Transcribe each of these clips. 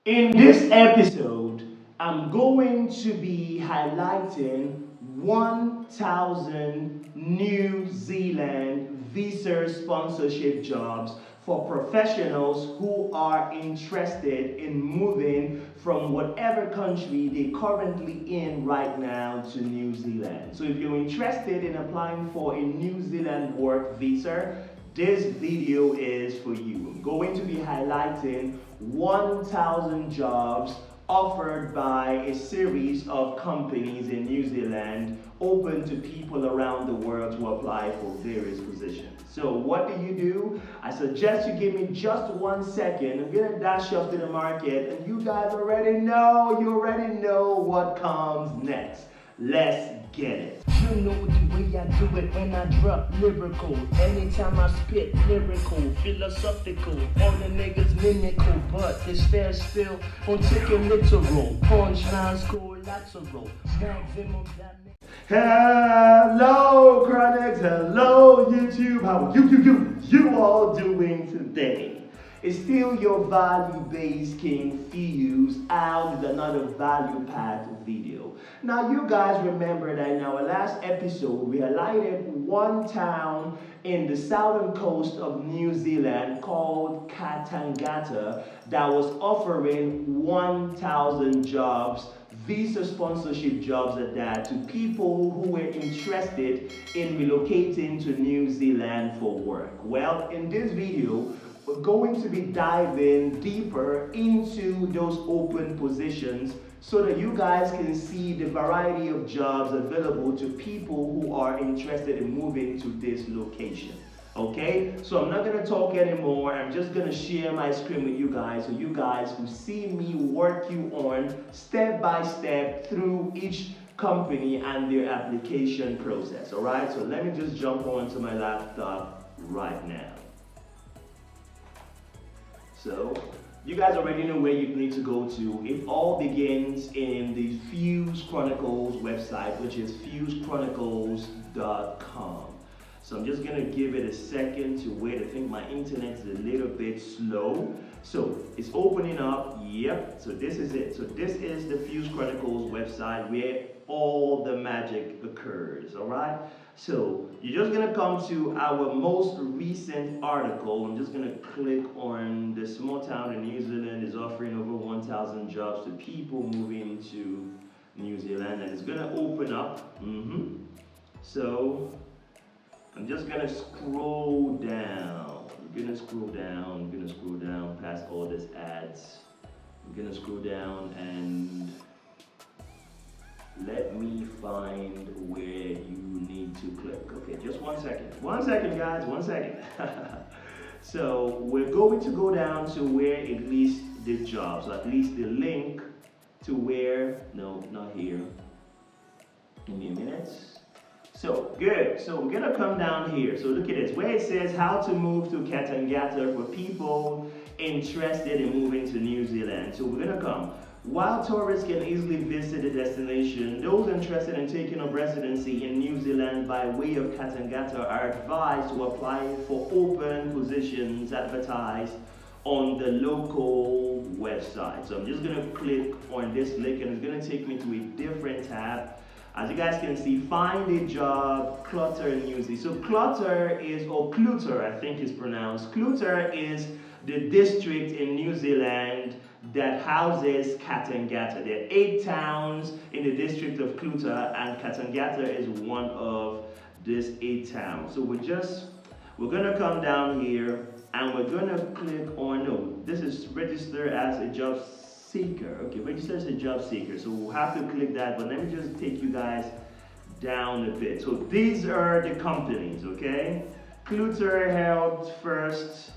In this episode, I'm going to be highlighting 1,000 New Zealand visa sponsorship jobs for professionals who are interested in moving from whatever country they're currently in right now to New Zealand. So if you're interested in applying for a New Zealand work visa, this video is for you. I'm going to be highlighting 1,000 jobs offered by a series of companies in New Zealand open to people around the world to apply for various positions. So what do? I suggest you give me just 1 second. I'm gonna dash off to the market and you guys you already know what comes next. Let's get it. You know the way I do it when I drop lyrical. Anytime I spit lyrical, philosophical. All the niggas mimical, but they stare still on taking literal. Punchlines collateral. Maximum damage. Hello, Chronicles. Hello, YouTube. How are you all doing today? It's still your value-based King Fuse out with another value-packed video. Now, you guys remember that in our last episode, we highlighted one town in the southern coast of New Zealand called Katangata that was offering 1,000 jobs, visa sponsorship jobs at that, to people who were interested in relocating to New Zealand for work. Well, in this video, we're going to be diving deeper into those open positions so that you guys can see the variety of jobs available to people who are interested in moving to this location. Okay, so I'm not going to talk anymore. I'm just going to share my screen with you guys so you guys will see me work you on step by step through each company and their application process. All right, so let me just jump onto my laptop right now. So, you guys already know where you need to go to. It all begins in the Fuse Chronicles website, which is fusechronicles.com. So I'm just gonna give it a second to wait. I think my internet's a little bit slow. So it's opening up. Yep. So this is it. So this is the Fuse Chronicles website where all the magic occurs. All right. So you're just gonna come to our most recent article. I'm just gonna click on the small town in New Zealand is offering over 1,000 jobs to people moving to New Zealand, and it's gonna open up. So I'm just gonna scroll down. I'm gonna scroll down past all these ads. I'm gonna scroll down and let me find where you need to click. Okay, just 1 second. 1 second, guys, 1 second. So we're going to go down to where at least the job, so at least the link to where, no, not here. Give me a minute. So, good. So we're gonna come down here. So look at this, where it says how to move to Katangata for people interested in moving to New Zealand. So we're gonna come. While tourists can easily visit the destination, those interested in taking up residency in New Zealand by way of Katangata are advised to apply for open positions advertised on the local website. So I'm just gonna click on this link and it's gonna take me to a different tab. As you guys can see, find a job, Clutter in New Zealand. So Clutter is, or Clutter I think is pronounced, Clutter is the district in New Zealand that houses Katangata. There are 8 towns in the district of Clutter, and Katangata is one of these 8 towns. So we're gonna come down here and we're gonna click on, no, this is register as a job seeker. Okay, register as a job seeker. So we'll have to click that, but let me just take you guys down a bit. So these are the companies, okay? Clutter Health First,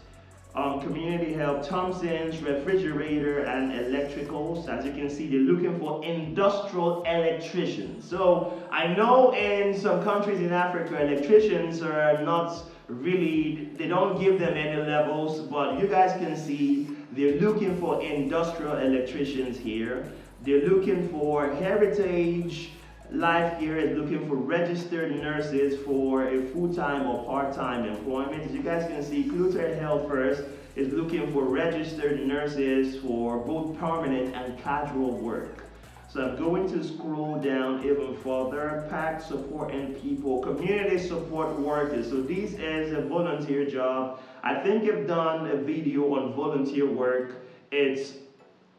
Community Help, Thompson's, Refrigerator, and Electricals. As you can see, they're looking for industrial electricians. So I know in some countries in Africa, electricians are not really, they don't give them any levels, but you guys can see they're looking for industrial electricians here. They're looking for heritage. Life here is looking for registered nurses for a full-time or part-time employment. As you guys can see, Clutter Health First is looking for registered nurses for both permanent and casual work. So I'm going to scroll down even further. PAC supporting people, community support workers. So this is a volunteer job. I think I've done a video on volunteer work. It's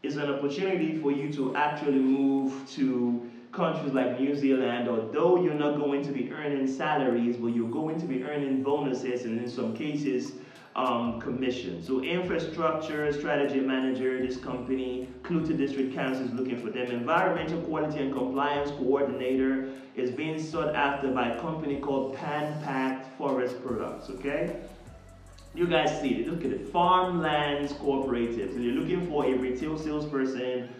an opportunity for you to actually move to countries like New Zealand, although you're not going to be earning salaries, but you're going to be earning bonuses and in some cases, commission. So infrastructure, strategy manager, this company, Clute District Council is looking for them. Environmental quality and compliance coordinator is being sought after by a company called Pan Packed Forest Products, okay? You guys see it, look at it, Farmlands Cooperative. So they're looking for a retail salesperson,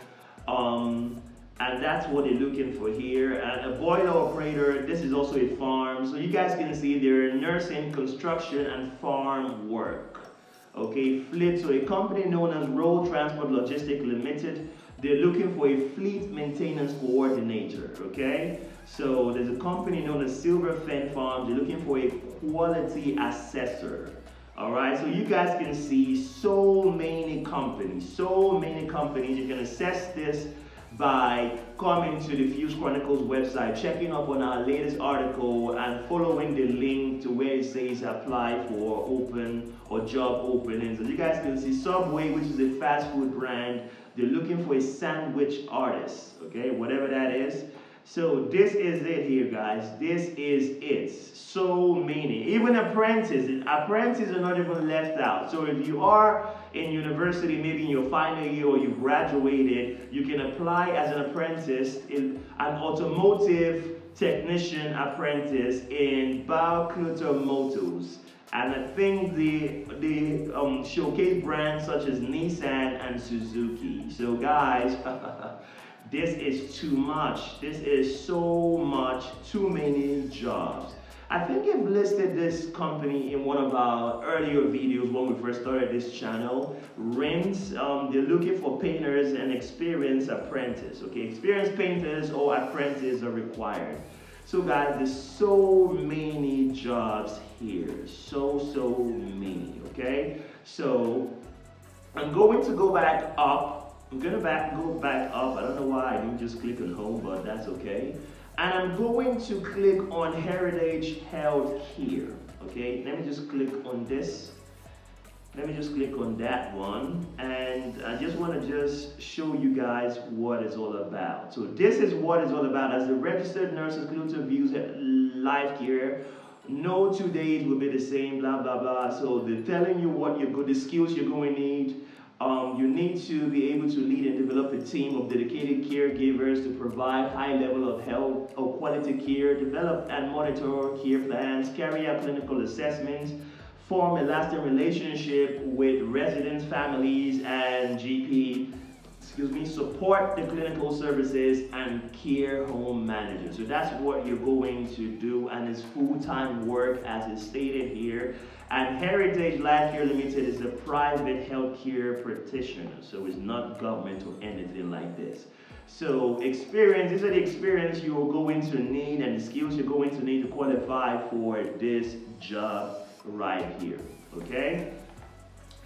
and that's what they're looking for here. And a boiler operator, this is also a farm. So you guys can see they're nursing, construction, and farm work. Okay, fleet, so a company known as Road Transport Logistics Limited, they're looking for a fleet maintenance coordinator, okay? So there's a company known as Silver Fen Farms, they're looking for a quality assessor. Alright, so you guys can see so many companies. You can assess this by coming to the Fuse Chronicles website, checking up on our latest article, and following the link to where it says apply for open or job openings. And you guys can see Subway, which is a fast food brand, they're looking for a sandwich artist, okay, whatever that is. So this is it here, guys. This is it. So many. Even apprentices are not even left out. So if you are in university, maybe in your final year or you graduated, you can apply as an apprentice in an automotive technician apprentice in Clute Motors. And I think the showcase brands such as Nissan and Suzuki. So guys, this is too much. This is so much, too many jobs. I think I've listed this company in one of our earlier videos when we first started this channel. Rents, they're looking for painters and experienced apprentice. Okay, experienced painters or apprentices are required. So guys, there's so many jobs here. So many, okay? So I'm going to go back up. I'm gonna go back up. I don't know why I didn't just click on home, but that's okay. And I'm going to click on Heritage Health here. Okay, let me just click on this. Let me just click on that one. And I just want to just show you guys what it's all about. So this is what it's all about. As the registered nurses, Clute views life care. No 2 days will be the same, blah, blah, blah. So they're telling you what the skills you're going to need. You need to be able to lead and develop a team of dedicated caregivers to provide high level of health or quality care, develop and monitor care plans, carry out clinical assessments, form a lasting relationship with residents, families, and GP, support the clinical services and care home managers. So that's what you're going to do, and it's full-time work as is stated here. And Heritage Life Care Limited is a private healthcare practitioner, so it's not government or anything like this. So experience, these are the experience you're going to need and the skills you're going to need to qualify for this job right here, okay?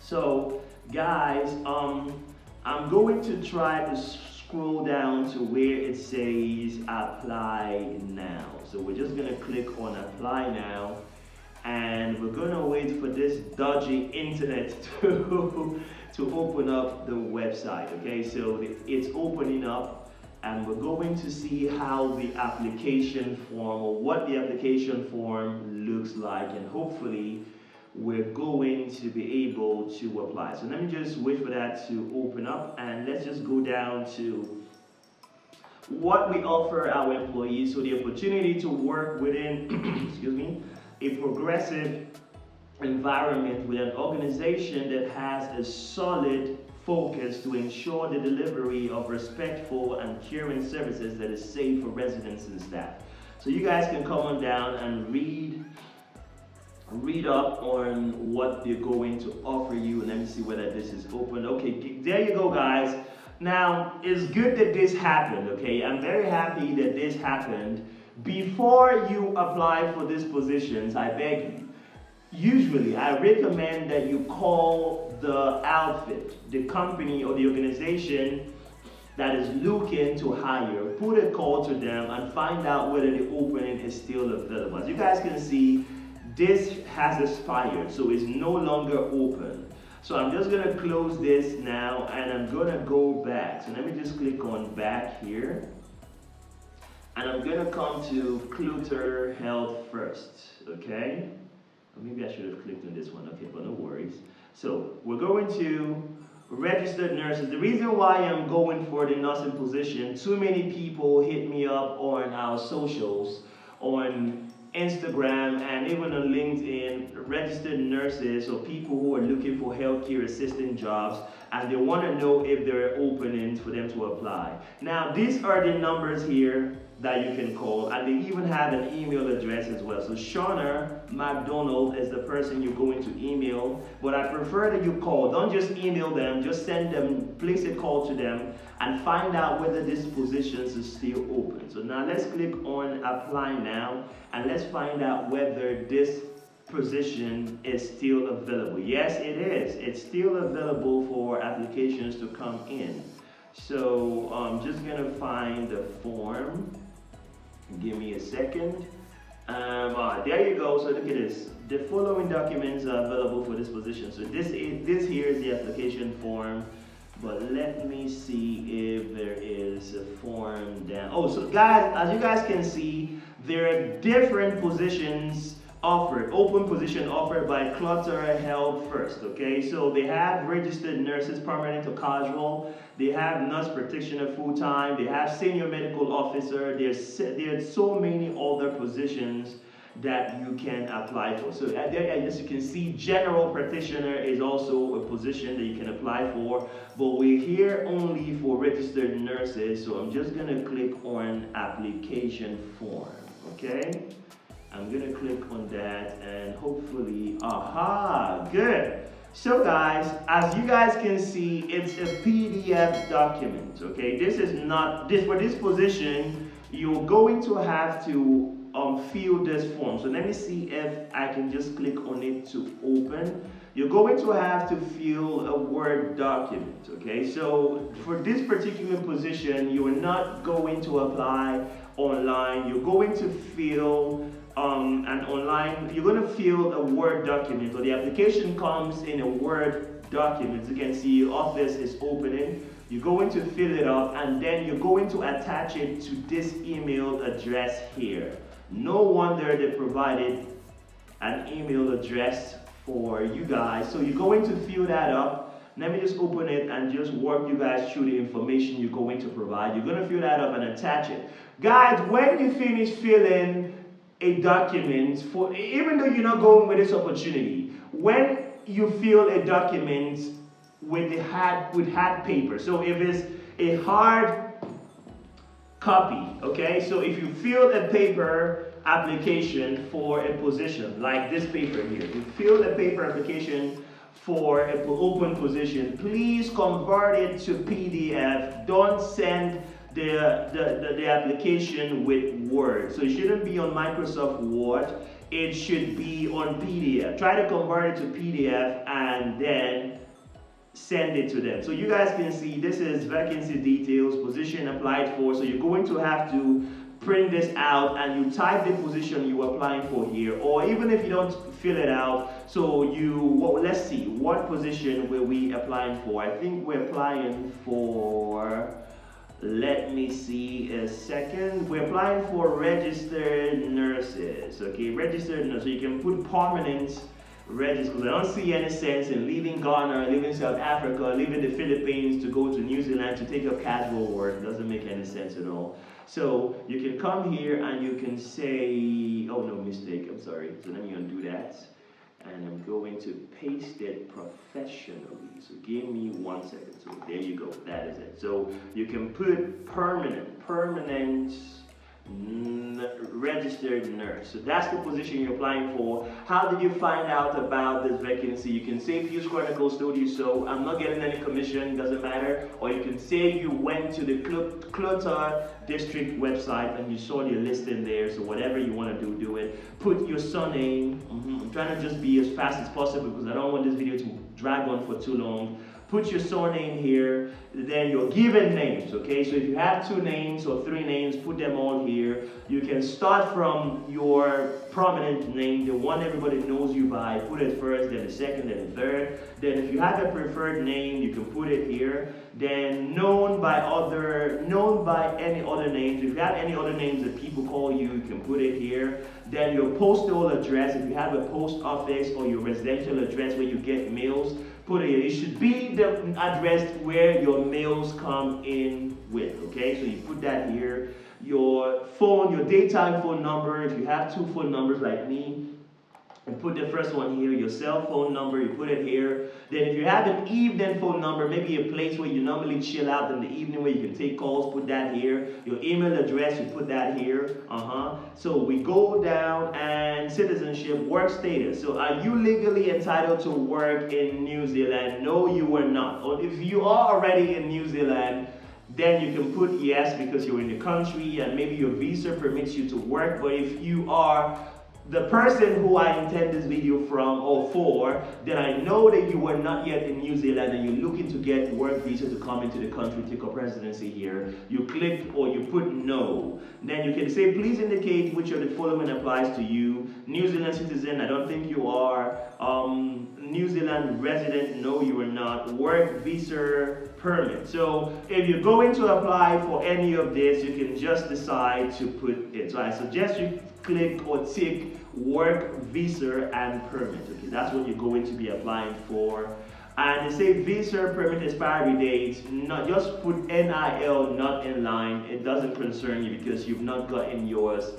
So guys, I'm going to try to scroll down to where it says apply now. So we're just gonna click on apply now, and we're gonna wait for this dodgy internet to open up the website. Okay, so it's opening up, and we're going to see how the application form, or what the application form looks like, and hopefully we're going to be able to apply. So let me just wait for that to open up, and let's just go down to what we offer our employees. So the opportunity to work within a progressive environment with an organization that has a solid focus to ensure the delivery of respectful and caring services that is safe for residents and staff. So you guys can come on down and read up on what they're going to offer you. And let me see whether this is open. Okay, there you go, guys. Now, it's good that this happened, okay? I'm very happy that this happened. Before you apply for these positions, I beg you, usually I recommend that you call the outfit, the company or the organization that is looking to hire, put a call to them and find out whether the opening is still available. As you guys can see, this has expired, so it's no longer open. So I'm just gonna close this now and I'm gonna go back. So let me just click on back here. And I'm gonna come to Clutter Health first, okay? Or maybe I should have clicked on this one, okay, but no worries. So we're going to registered nurses. The reason why I'm going for the nursing position, too many people hit me up on our socials, on Instagram and even on LinkedIn, registered nurses or people who are looking for healthcare assistant jobs, and they want to know if there are openings for them to apply. Now, these are the numbers here that you can call, and they even have an email address as well. So Shauna McDonald is the person you're going to email, but I prefer that you call. Don't just email them, just send them, place a call to them and find out whether this positions is still open. So now let's click on apply now and let's find out whether this position is still available. Yes, it is. It's still available for applications to come in. So I'm just gonna find the form. Give me a second. There you go. So look at this. The following documents are available for this position. So this here is the application form. But let me see if there is a form down. Oh, so guys, as you guys can see, there are different positions offered, open position offered by Clutter Health first, okay? So they have registered nurses, permanent or casual. They have nurse practitioner full-time. They have senior medical officer. There's so many other positions that you can apply for. So as you can see, general practitioner is also a position that you can apply for, but we're here only for registered nurses. So I'm just gonna click on application form, okay? I'm gonna click on that and hopefully, aha, good. So guys, as you guys can see, it's a PDF document, okay? This is not, for this position, you're going to have to fill this form. So let me see if I can just click on it to open. You're going to have to fill a Word document, okay? So for this particular position, you are not going to apply online. You're going to fill you're going to fill a Word document. So the application comes in a Word document. As you can see, your office is opening. You're going to fill it up and then you're going to attach it to this email address here. No wonder they provided an email address for you guys. So you're going to fill that up. Let me just open it and just walk you guys through the information you're going to provide. You're going to fill that up and attach it. Guys, when you finish filling a document, for even though you're not going with this opportunity, when you fill a document with hard paper, so if it's a hard copy, okay, so if you fill a paper application for a position like this paper here, you fill a paper application for an open position, please convert it to PDF. Don't send the application with Word. So it shouldn't be on Microsoft Word. It should be on PDF. Try to convert it to PDF and then send it to them. So you guys can see this is vacancy details, position applied for. So you're going to have to print this out and you type the position you're applying for here, or even if you don't fill it out, so let's see, what position were we applying for? I think we're applying for, let me see a second, we're applying for registered nurses, okay, registered nurses. So you can put permanent registered, because I don't see any sense in leaving Ghana, leaving South Africa, leaving the Philippines to go to New Zealand to take up casual work. It doesn't make any sense at all. So you can come here and you can say, oh no, mistake, I'm sorry. So let me undo that. And I'm going to paste it professionally. So give me 1 second. So there you go, that is it. So you can put permanent registered nurse. So that's the position you're applying for. How did you find out about this vacancy? You can say Fuse Chronicles told you so. I'm not getting any commission, doesn't matter. Or you can say you went to the Clutter district website and you saw the listing there. So whatever you want to do it. Put your surname. I'm trying to just be as fast as possible because I don't want this video to drag on for too long. Put your surname here, then your given names, okay? So if you have 2 names or 3 names, put them all here. You can start from your prominent name, the one everybody knows you by, put it first, then the second, then the third. Then if you have a preferred name, you can put it here. Then known by any other names. If you have any other names that people call you, you can put it here. Then your postal address, if you have a post office or your residential address where you get mails, put it here. It should be the address where your mails come in with, okay? So you put that here. Your phone, your daytime phone number, if you have 2 phone numbers like me, and put the first one here, your cell phone number, you put it here. Then if you have an evening phone number, maybe a place where you normally chill out in the evening where you can take calls, put that here. Your email address, you put that here. So we go down, and citizenship, work status. So are you legally entitled to work in New Zealand? No, you are not. Or if you are already in New Zealand, then you can put yes because you're in the country and maybe your visa permits you to work. But if you are the person who I intend this video from or for, then I know that you were not yet in New Zealand and you're looking to get work visa to come into the country, take up residency here. You click or you put no. Then you can say, please indicate which of the following applies to you. New Zealand citizen, I don't think you are. New Zealand resident, no you are not. Work visa permit. So if you're going to apply for any of this, you can just decide to put it. So I suggest you click or tick work visa and permit. Okay, that's what you're going to be applying for. And they say visa permit expiry date, not just put NIL not in line. It doesn't concern you because you've not gotten yours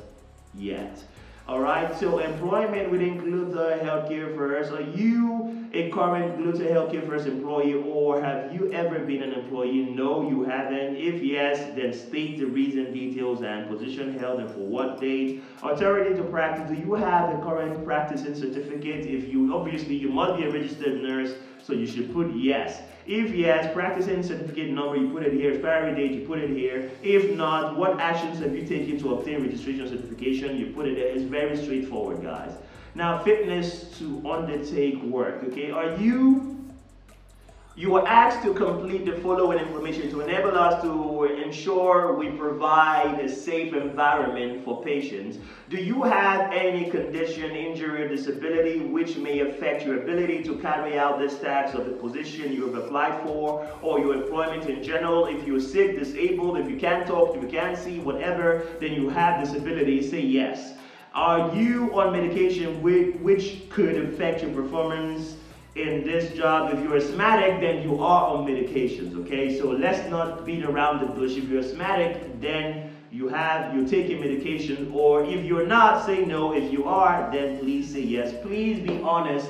yet. Alright, so employment would include the healthcare first. Are you a current Gluten Healthcare First employee, or have you ever been an employee? No, you haven't. If yes, then state the reason, details, and position held and for what date. Authority to practice. Do you have a current practicing certificate? If you, obviously, you must be a registered nurse, so you should put yes. If yes, practicing certificate number, you put it here. Expiry date, you put it here. If not, what actions have you taken to obtain registration certification? You put it there. It's very straightforward, guys. Now, fitness to undertake work, okay? You are asked to complete the following information to enable us to ensure we provide a safe environment for patients. Do you have any condition, injury, or disability which may affect your ability to carry out the tasks of the position you have applied for, or your employment in general? If you're sick, disabled, if you can't talk, if you can't see, whatever, then you have disability, say yes. Are you on medication which could affect your performance in this job? If you're asthmatic, then you are on medications, okay? So let's not beat around the bush. If you're asthmatic, then you're taking medication, or if you're not, say no. If you are, then please say yes. Please be honest.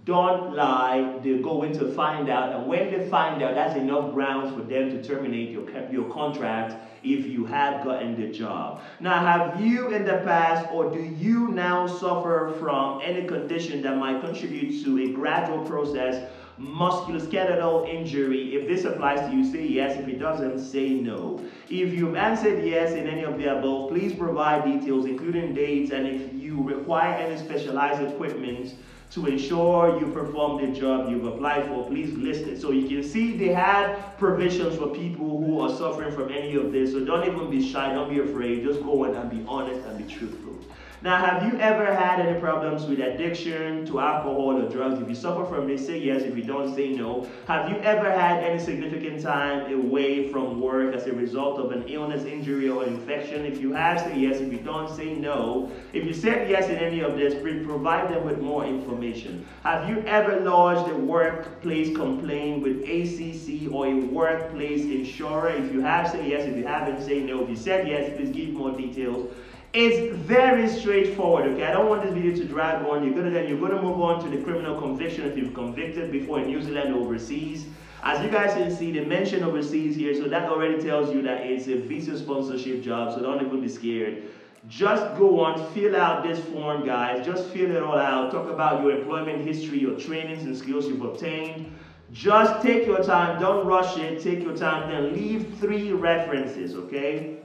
Don't lie. They're going to find out, and when they find out, that's enough grounds for them to terminate your contract if you have gotten the job. Now, have you in the past, or do you now suffer from any condition that might contribute to a gradual process, musculoskeletal injury? If this applies to you, say yes. If it doesn't, say no. If you've answered yes in any of the above, please provide details, including dates, and if you require any specialized equipment to ensure you perform the job you've applied for, please list it. So you can see they had provisions for people who are suffering from any of this. So don't even be shy, don't be afraid. Just go in and be honest and be truthful. Now, have you ever had any problems with addiction to alcohol or drugs? If you suffer from this, say yes. If you don't, say no. Have you ever had any significant time away from work as a result of an illness, injury, or infection? If you have, say yes. If you don't, say no. If you said yes in any of this, provide them with more information. Have you ever lodged a workplace complaint with ACC or a workplace insurer? If you have, say yes. If you haven't, say no. If you said yes, please give more details. It's very straightforward, okay? I don't want this video to drag on. You're gonna move on to the criminal conviction if you've convicted before in New Zealand or overseas. As you guys can see, they mention overseas here, so that already tells you that it's a visa sponsorship job, so don't even be scared. Just go on, fill out this form, guys. Just fill it all out. Talk about your employment history, your trainings and skills you've obtained. Just take your time, don't rush it, take your time, then leave 3 references, okay?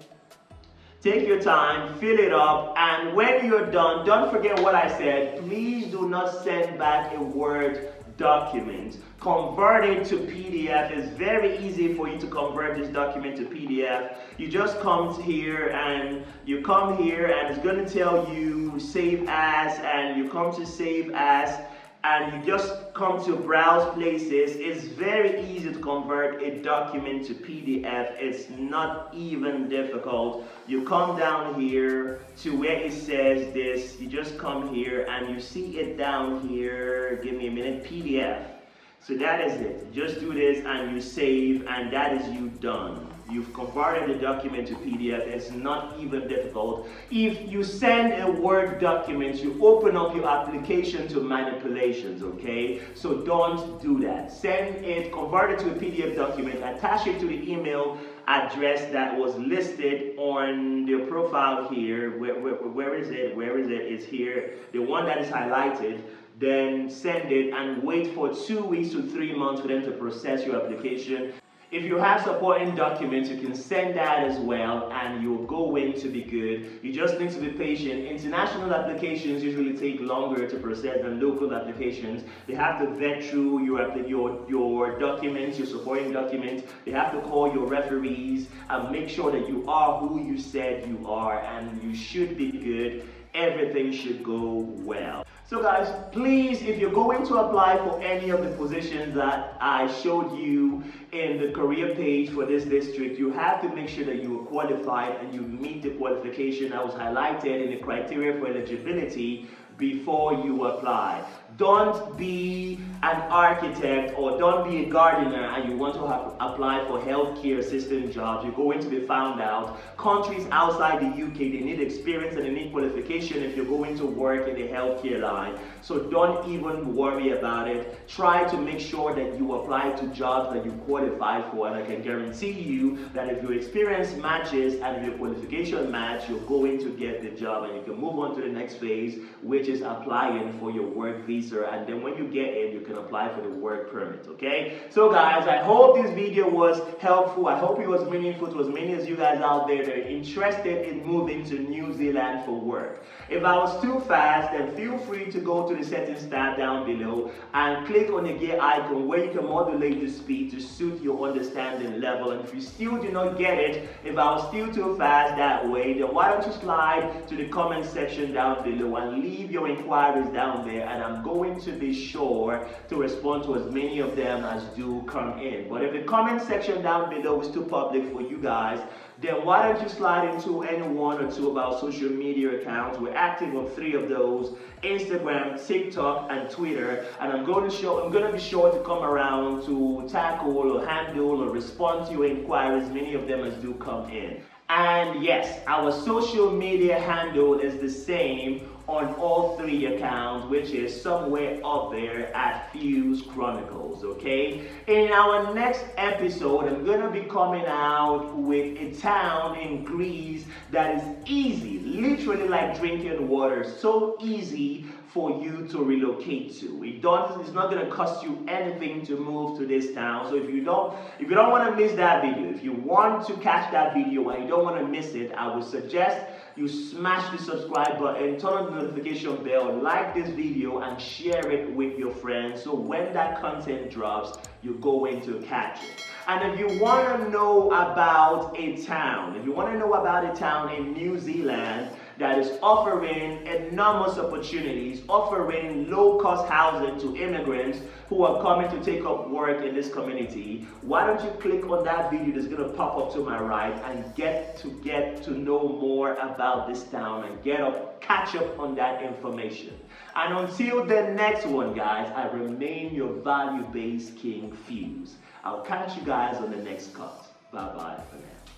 Take your time, fill it up, and when you're done, don't forget what I said. Please do not send back a Word document, convert it to PDF. It's very easy for you to convert this document to PDF. You just come here and it's going to tell you save as, and you come to save as, and you just come to browse places. It's very easy to convert a document to PDF. It's not even difficult. You come down here to where it says this. You just come here and you see it down here. Give me a minute. PDF. So that is it. Just do this and you save, and that is you done. You've converted the document to PDF. It's not even difficult. If you send a Word document, you open up your application to manipulations, okay? So don't do that. Send it, convert it to a PDF document, attach it to the email address that was listed on the profile here. Where is it? Where is it? It's here. The one that is highlighted. Then send it and wait for 2 weeks to 3 months for them to process your application. If you have supporting documents, you can send that as well, and you'll go in to be good. You just need to be patient. International applications usually take longer to process than local applications. They have to vet through your documents, your supporting documents. They have to call your referees and make sure that you are who you said you are, and you should be good. Everything should go well. So guys, please, if you're going to apply for any of the positions that I showed you in the career page for this district, you have to make sure that you are qualified and you meet the qualification that was highlighted in the criteria for eligibility before you apply. Don't be an architect or don't be a gardener and you want to apply for healthcare assistant jobs. You're going to be found out. Countries outside the UK, they need experience and they need qualification if you're going to work in the healthcare line. So don't even worry about it. Try to make sure that you apply to jobs that you qualify for, and I can guarantee you that if your experience matches and if your qualification match, you're going to get the job and you can move on to the next phase, which is applying for your work visa. And then when you get in, you can apply for the work permit, okay? So guys, I hope this video was helpful. I hope it was meaningful to as many as you guys out there that are interested in moving to New Zealand for work. If I was too fast, then feel free to go to the settings tab down below and click on the gear icon where you can modulate the speed to suit your understanding level. And if you still do not get it, if I was still too fast that way, then why don't you slide to the comment section down below and leave your inquiries down there, and I'm going to be sure to respond to as many of them as do come in. But if the comment section down below is too public for you guys, then why don't you slide into any one or two of our social media accounts. We're active on 3 of those: Instagram, TikTok, and Twitter. And I'm going to be sure to come around to tackle or handle or respond to your inquiries, many of them as do come in. And yes, our social media handle is the same on all 3 accounts, which is somewhere up there at Fuse Chronicles, okay? In our next episode, I'm gonna be coming out with a town in Greece that is easy, literally like drinking water, so easy for you to relocate to. It's not gonna cost you anything to move to this town. So if you don't want to miss that video, if you want to catch that video and you don't want to miss it, I would suggest you smash the subscribe button, turn on the notification bell, like this video, and share it with your friends. So when that content drops, you're going to catch it. And if you want to know about a town, in New Zealand that is offering enormous opportunities, offering low-cost housing to immigrants who are coming to take up work in this community, why don't you click on that video that's going to pop up to my right and get to know more about this town and catch up on that information. And until the next one, guys, I remain your value-based King Fuse. I'll catch you guys on the next cut. Bye-bye for now.